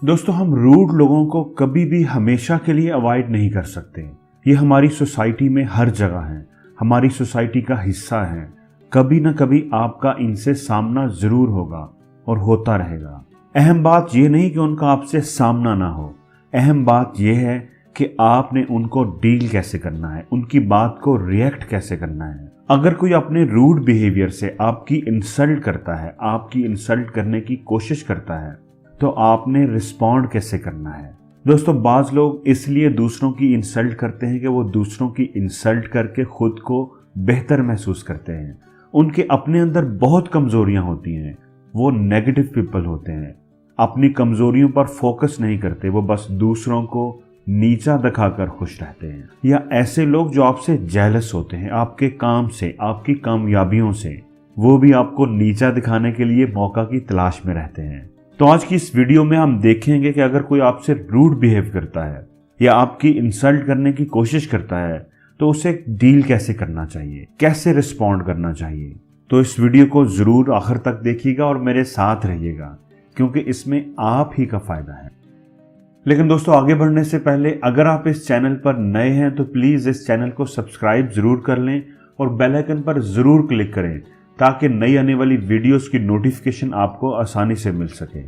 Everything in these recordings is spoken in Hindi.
दोस्तों, हम रूड लोगों को कभी भी हमेशा के लिए अवॉइड नहीं कर सकते। ये हमारी सोसाइटी में हर जगह है, हमारी सोसाइटी का हिस्सा है। कभी ना कभी आपका इनसे सामना जरूर होगा और होता रहेगा। अहम बात यह नहीं कि उनका आपसे सामना ना हो, अहम बात यह है कि आपने उनको डील कैसे करना है, उनकी बात को रिएक्ट कैसे करना है। अगर कोई अपने रूड बिहेवियर से आपकी इंसल्ट करता है, आपकी इंसल्ट करने की कोशिश करता है, तो आपने रिस्पॉन्ड कैसे करना है। दोस्तों, बाज लोग इसलिए दूसरों की इंसल्ट करते हैं कि वो दूसरों की इंसल्ट करके खुद को बेहतर महसूस करते हैं। उनके अपने अंदर बहुत कमजोरियां होती हैं, वो नेगेटिव पीपल होते हैं, अपनी कमजोरियों पर फोकस नहीं करते, वो बस दूसरों को नीचा दिखाकर खुश रहते हैं। या ऐसे लोग जो आपसे जेलस होते हैं, आपके काम से, आपकी कामयाबियों से, वो भी आपको नीचा दिखाने के लिए मौका की तलाश में रहते हैं। तो आज की इस वीडियो में हम देखेंगे कि अगर कोई आपसे रूड बिहेव करता है या आपकी इंसल्ट करने की कोशिश करता है तो उसे डील कैसे करना चाहिए, कैसे रिस्पॉन्ड करना चाहिए। तो इस वीडियो को जरूर आखिर तक देखिएगा और मेरे साथ रहिएगा, क्योंकि इसमें आप ही का फायदा है। लेकिन दोस्तों, आगे बढ़ने से पहले अगर आप इस चैनल पर नए हैं तो प्लीज इस चैनल को सब्सक्राइब जरूर कर लें और बेल आइकन पर जरूर क्लिक करें, ताकि नई आने वाली वीडियोस की नोटिफिकेशन आपको आसानी से मिल सके।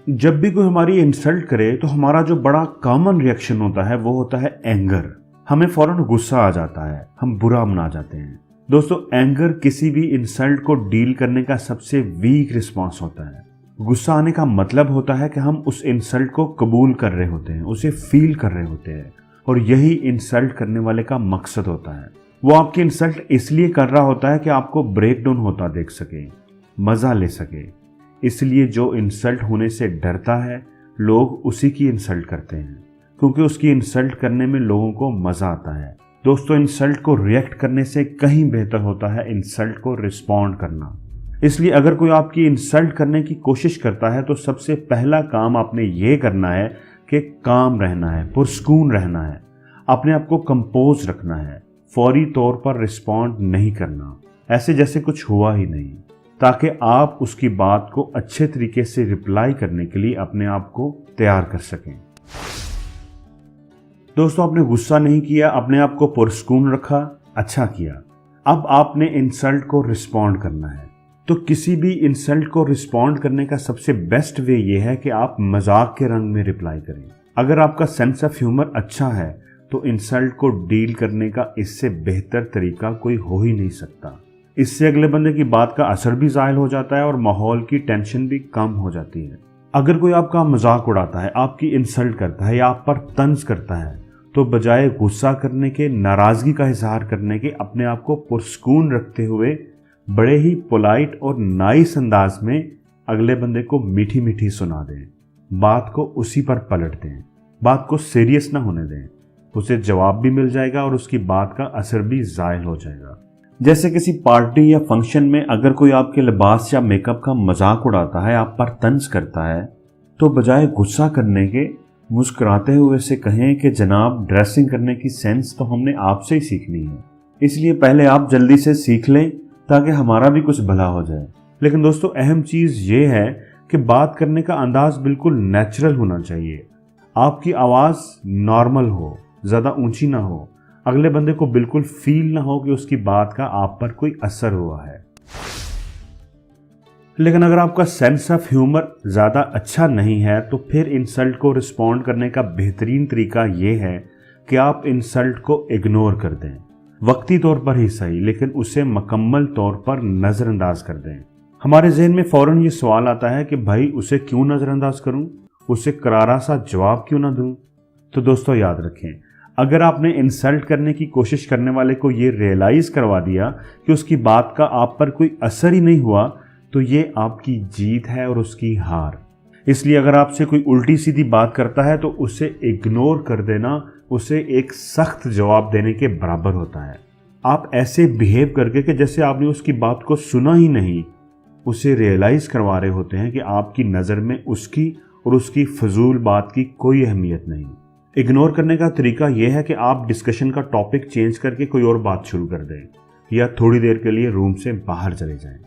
जब भी कोई हमारी इंसल्ट करे तो हमारा जो बड़ा कॉमन रिएक्शन होता है वो होता है एंगर। हमें फौरन गुस्सा आ जाता है, हम बुरा मना जाते हैं। दोस्तों, एंगर किसी भी इंसल्ट को डील करने का सबसे वीक रिस्पॉन्स होता है। गुस्सा आने का मतलब होता है कि हम उस इंसल्ट को कबूल कर रहे होते हैं, उसे फील कर रहे होते हैं, और यही इंसल्ट करने वाले का मकसद होता है। वो आपकी इंसल्ट इसलिए कर रहा होता है कि आपको ब्रेक डाउन होता देख सके, मजा ले सके। इसलिए जो इंसल्ट होने से डरता है, लोग उसी की इंसल्ट करते हैं, क्योंकि उसकी इंसल्ट करने में लोगों को मजा आता है। दोस्तों, इंसल्ट को रिएक्ट करने से कहीं बेहतर होता है इंसल्ट को रिस्पॉन्ड करना। इसलिए अगर कोई आपकी इंसल्ट करने की कोशिश करता है तो सबसे पहला काम आपने ये करना है कि काम रहना है, पुरस्कून रहना है, अपने आप को कंपोज रखना है, फौरी तौर पर रिस्पॉन्ड नहीं करना, ऐसे जैसे कुछ हुआ ही नहीं, ताकि आप उसकी बात को अच्छे तरीके से रिप्लाई करने के लिए अपने आप को तैयार कर सकें। दोस्तों, आपने गुस्सा नहीं किया, अपने आप को पुरस्कून रखा, अच्छा किया। अब आपने इंसल्ट को रिस्पॉन्ड करना है। तो किसी भी इंसल्ट को रिस्पॉन्ड करने का सबसे बेस्ट वे ये है कि आप मजाक के रंग में रिप्लाई करें। अगर आपका सेंस ऑफ ह्यूमर अच्छा है तो इंसल्ट को डील करने का इससे बेहतर तरीका कोई हो ही नहीं सकता। इससे अगले बंदे की बात का असर भी ज़ाहिर हो जाता है और माहौल की टेंशन भी कम हो जाती है। अगर कोई आपका मजाक उड़ाता है, आपकी इंसल्ट करता है या आप पर तंज करता है, तो बजाय गुस्सा करने के, नाराजगी का इजहार करने के, अपने आप को पुरस्कून रखते हुए बड़े ही पोलाइट और नाइस अंदाज में अगले बंदे को मीठी मीठी सुना दें, बात को उसी पर पलट दें, बात को सीरियस ना होने दें। उसे जवाब भी मिल जाएगा और उसकी बात का असर भी ज़ाहिर हो जाएगा। जैसे किसी पार्टी या फंक्शन में अगर कोई आपके लिबास या मेकअप का मजाक उड़ाता है, आप पर तंज करता है, तो बजाय गुस्सा करने के मुस्कुराते हुए से कहें कि जनाब, ड्रेसिंग करने की सेंस तो हमने आपसे ही सीखनी है, इसलिए पहले आप जल्दी से सीख लें ताकि हमारा भी कुछ भला हो जाए। लेकिन दोस्तों, अहम चीज़ ये है कि बात करने का अंदाज बिल्कुल नेचुरल होना चाहिए। आपकी आवाज़ नॉर्मल हो, ज़्यादा ऊंची ना हो, अगले बंदे को बिल्कुल फील ना हो कि उसकी बात का आप पर कोई असर हुआ है। लेकिन अगर आपका सेंस ऑफ ह्यूमर ज़्यादा अच्छा नहीं है तो फिर इंसल्ट को रिस्पॉन्ड करने का बेहतरीन तरीका ये है कि आप इंसल्ट को इग्नोर कर दें, वक्ती तौर पर ही सही, लेकिन उसे मुकम्मल तौर पर नज़रअंदाज कर दें। हमारे जहन में फ़ौरन ये सवाल आता है कि भाई, उसे क्यों नज़रअंदाज करूं, उसे करारा सा जवाब क्यों ना दूं। तो दोस्तों, याद रखें, अगर आपने इंसल्ट करने की कोशिश करने वाले को ये रियलाइज़ करवा दिया कि उसकी बात का आप पर कोई असर ही नहीं हुआ, तो ये आपकी जीत है और उसकी हार। इसलिए अगर आपसे कोई उल्टी सीधी बात करता है तो उसे इग्नोर कर देना उसे एक सख्त जवाब देने के बराबर होता है। आप ऐसे बिहेव करके कि जैसे आपने उसकी बात को सुना ही नहीं, उसे रियलाइज़ करवा रहे होते हैं कि आपकी नज़र में उसकी और उसकी फजूल बात की कोई अहमियत नहीं। इग्नोर करने का तरीका यह है कि आप डिस्कशन का टॉपिक चेंज करके कोई और बात शुरू कर दें, या थोड़ी देर के लिए रूम से बाहर चले जाएं।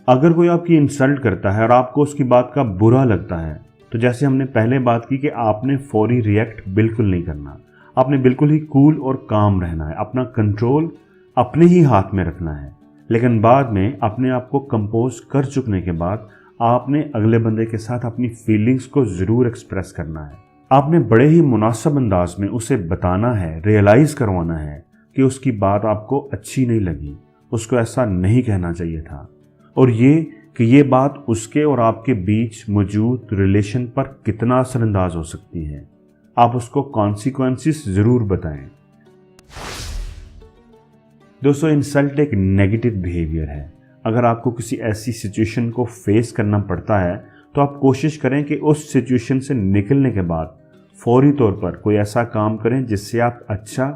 अगर कोई आपकी इंसल्ट करता है और आपको उसकी बात का बुरा लगता है, तो जैसे हमने पहले बात की कि आपने फौरी रिएक्ट बिल्कुल नहीं करना। आपने बिल्कुल ही कूल और काम रहना है, अपना कंट्रोल अपने ही हाथ में रखना है। लेकिन बाद में अपने आप को कंपोज कर चुकने के बाद आपने अगले बंदे के साथ अपनी फीलिंग्स को ज़रूर एक्सप्रेस करना है। आपने बड़े ही मुनासिब अंदाज में उसे बताना है, रियलाइज़ करवाना है कि उसकी बात आपको अच्छी नहीं लगी, उसको ऐसा नहीं कहना चाहिए था, और ये कि ये बात उसके और आपके बीच मौजूद रिलेशन पर कितना असरअंदाज हो सकती है। आप उसको कॉन्सिक्वेंसेस ज़रूर बताएं। दोस्तों, इंसल्ट एक नेगेटिव बिहेवियर है। अगर आपको किसी ऐसी सिचुएशन को फेस करना पड़ता है तो आप कोशिश करें कि उस सिचुएशन से निकलने के बाद फौरी तौर पर कोई ऐसा काम करें जिससे आप अच्छा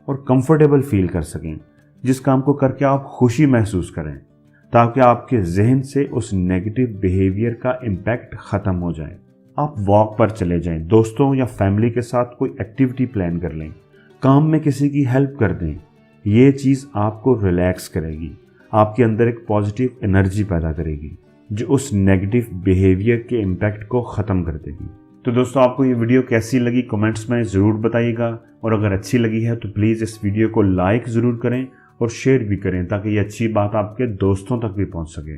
और कंफर्टेबल फील कर सकें, जिस काम को करके आप खुशी महसूस करें, ताकि आपके जहन से उस नेगेटिव बिहेवियर का इम्पैक्ट ख़त्म हो जाए। आप वॉक पर चले जाएं, दोस्तों या फैमिली के साथ कोई एक्टिविटी प्लान कर लें, काम में किसी की हेल्प कर दें। ये चीज़ आपको रिलैक्स करेगी, आपके अंदर एक पॉजिटिव एनर्जी पैदा करेगी जो उस नेगेटिव बिहेवियर के इम्पैक्ट को ख़त्म कर देगी। तो दोस्तों, आपको ये वीडियो कैसी लगी कमेंट्स में ज़रूर बताइएगा, और अगर अच्छी लगी है तो प्लीज़ इस वीडियो को लाइक ज़रूर करें और शेयर भी करें ताकि ये अच्छी बात आपके दोस्तों तक भी पहुंच सके।